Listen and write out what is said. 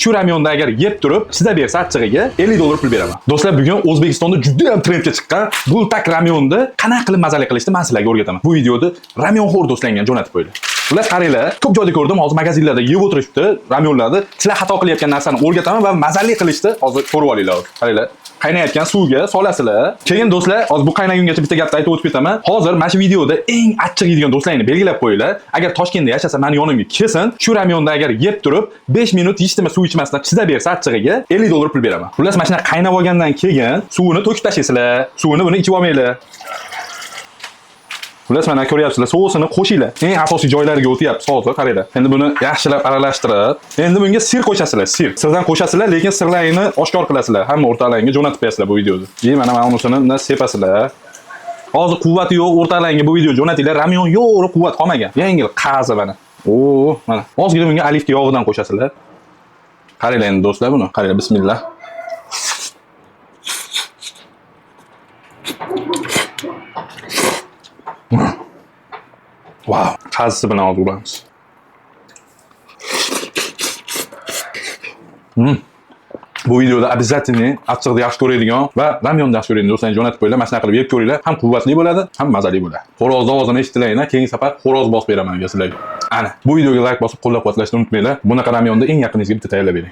shu ramyonni agar yeb turib, sizga bersa achchig'iga $50 pul beraman. Do'stlar, bugun O'zbekistonda juda ham trendga chiqqan bultak ramyonni qanaqa qilib mazali qilishni men sizlarga o'rgataman. Bu videoda ramyonxo'r do'stlarga jo'natib qo'ydim. Ular qaranglar, ko'p joyda ko'rdim, hozir magazinlarda yeb o'tirishibdi ramyonlarni. Sizlar xato qilayotgan narsani o'rgataman va mazali qilishni hozir ko'rib olinglar. Qaranglar. Qaynayotgan suvga solasizlar. Keyin do'stlar, hozir bu qaynagungacha bitta gapni aytib o'tib ketaman. Hozir mana shu videoda eng achchiq yeydigan do'stlaringni belgilab qo'yinglar. Agar Toshkentda yashasa, meni yonimga kelsin, shu ramyonni agar yeb turib, 5 minut hech nima suv ichmasdan chiza bersa achchig'iga $50 pul beraman. Xullas, mana shuna qaynab olgandan keyin suvini to'kib tashlaysizlar. Suvini buni ichib olmanglar. Xullas, mana ko'ryapsizlar, sousini qo'shinglar. Eng asosiy joylariga o'tyapti hozir, qaranglar. Endi buni yaxshilab aralashtirib, endi bunga sir qo'shasizlar, sir. Sirdan qo'shasizlar, lekin sirlaringni oshkor qilasizlar. Hamma o'rtalaringga jo'natib qo'yasizlar bu videoda. Mana unisini sepasizlar. Hozir quvvati yo'q, o'rtalaringga bu video jo'natinglar. Ramyon yo'q, quvvat qolmagan. Yengil qazi mana. Mana. Ozgina bunga olivka yog'idan qo'shasizlar. Qaranglar endi do'stlar buni. Qaranglar, bismillah. Wow, qazisi bilan hozir uramiz. Bu videoda обязательно achchiqni yaxshi ko'radigan va ramyonni yaxshi ko'radigan do'stlarni jo'natib qo'yinglar. Mana shunaqa qilib yeb ko'ringlar. Ham quvvatli bo'ladi, ham mazali bo'ladi. Xo'roz ovozini eshitdilaringlar, keyingi safar xo'roz bosib beraman sizlarga. Ana, bu videoga like bosib qo'llab-quvvatlashni unutmanglar. Bunaqa ramyonni eng yaqiningizga bitta tayyorlab bering.